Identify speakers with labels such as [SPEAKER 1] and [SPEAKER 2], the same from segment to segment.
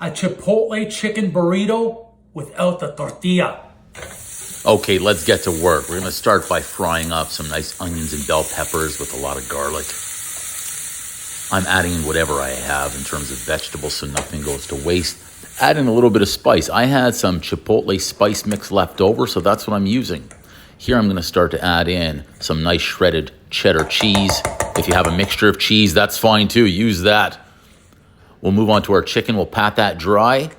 [SPEAKER 1] a chipotle chicken burrito without the tortilla.
[SPEAKER 2] Okay, let's get to work. We're gonna start by frying up some nice onions and bell peppers with a lot of garlic. I'm adding in whatever I have in terms of vegetables so nothing goes to waste. Add in a little bit of spice. I had some chipotle spice mix left over, so that's what I'm using. Here I'm gonna start to add in some nice shredded cheddar cheese. If you have a mixture of cheese, that's fine too, use that. We'll move on to our chicken, we'll pat that dry.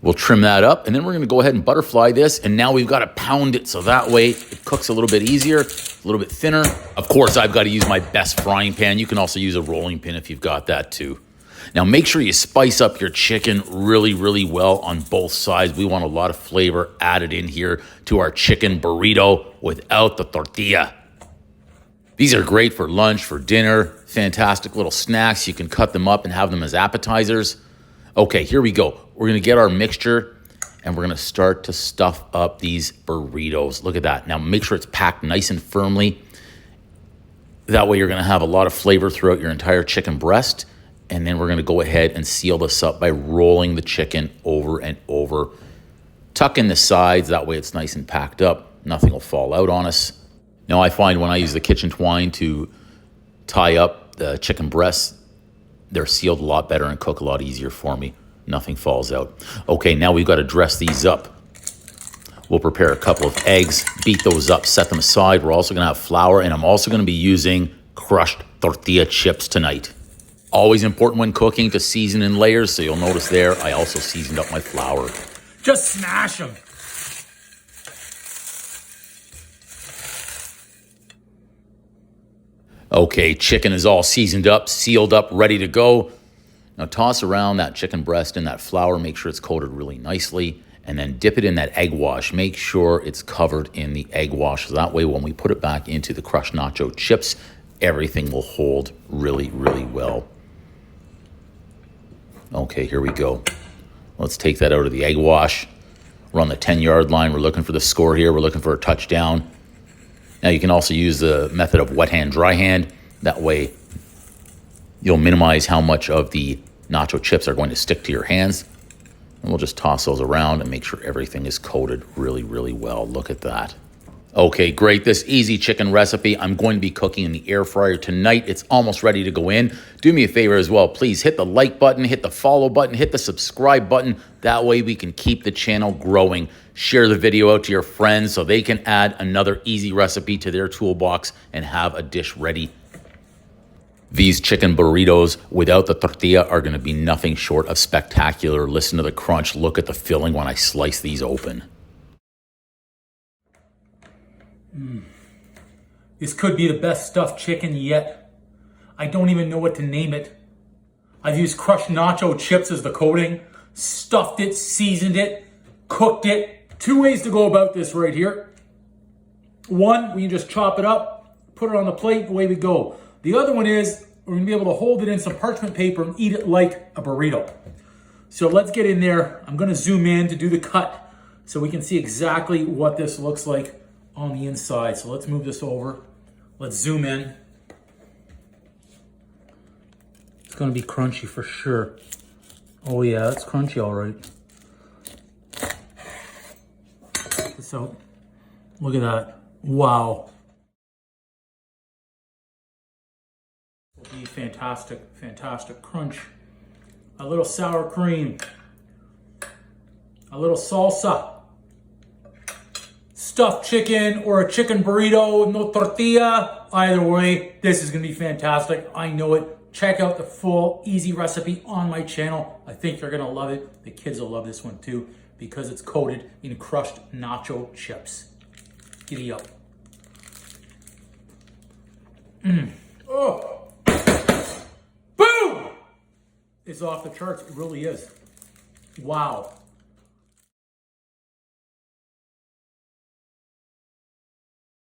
[SPEAKER 2] We'll trim that up, and then we're gonna go ahead and butterfly this, and now we've gotta pound it so that way it cooks a little bit easier, a little bit thinner. Of course, I've gotta use my best frying pan. You can also use a rolling pin if you've got that too. Now make sure you spice up your chicken really, really well on both sides. We want a lot of flavor added in here to our chicken burrito without the tortilla. These are great for lunch, for dinner, fantastic little snacks. You can cut them up and have them as appetizers. Okay, here we go. We're gonna get our mixture and we're gonna start to stuff up these burritos. Look at that. Now make sure it's packed nice and firmly. That way you're gonna have a lot of flavor throughout your entire chicken breast. And then we're gonna go ahead and seal this up by rolling the chicken over and over. Tuck in the sides, that way it's nice and packed up. Nothing will fall out on us. Now I find when I use the kitchen twine to tie up the chicken breasts, they're sealed a lot better and cook a lot easier for me. Nothing falls out. Okay, now we've got to dress these up. We'll prepare a couple of eggs, beat those up, set them aside. We're also gonna have flour, and I'm also gonna be using crushed tortilla chips tonight. Always important when cooking to season in layers, so you'll notice there, I also seasoned up my flour.
[SPEAKER 1] Just smash them.
[SPEAKER 2] Okay, chicken is all seasoned up, sealed up, ready to go. Now toss around that chicken breast in that flour, make sure it's coated really nicely, and then dip it in that egg wash. Make sure it's covered in the egg wash, so that way when we put it back into the crushed nacho chips, everything will hold really, really well. Okay, here we go. Let's take that out of the egg wash. We're on the 10-yard line. We're looking for the score here. We're looking for a touchdown. Now you can also use the method of wet hand, dry hand. That way you'll minimize how much of the nacho chips are going to stick to your hands. And we'll just toss those around and make sure everything is coated really, really well. Look at that. Okay, great. This easy chicken recipe, I'm going to be cooking in the air fryer tonight. It's almost ready to go in. Do me a favor as well. Please hit the like button, hit the follow button, hit the subscribe button. That way we can keep the channel growing. Share the video out to your friends so they can add another easy recipe to their toolbox and have a dish ready. These chicken burritos without the tortilla are going to be nothing short of spectacular. Listen to the crunch. Look at the filling when I slice these open.
[SPEAKER 1] This could be the best stuffed chicken yet. I don't even know what to name it. I've used crushed nacho chips as the coating, stuffed it, seasoned it, cooked it. 2 ways to go about this right here. One, we can just chop it up, put it on the plate, away we go. The other one is we're gonna be able to hold it in some parchment paper and eat it like a burrito. So let's get in there. I'm gonna zoom in to do the cut so we can see exactly what this looks like on the inside. So let's move this over. Let's zoom in. It's gonna be crunchy for sure. Oh yeah, it's crunchy all right. Check this out. Look at that. Wow. It'll be fantastic, fantastic crunch. A little sour cream. A little salsa. Stuffed chicken or a chicken burrito, no tortilla. Either way, this is gonna be fantastic. I know it. Check out the full easy recipe on my channel. I think you're gonna love it. The kids will love this one too because it's coated in crushed nacho chips. Giddy up. Oh. Boom! It's off the charts. It really is. Wow.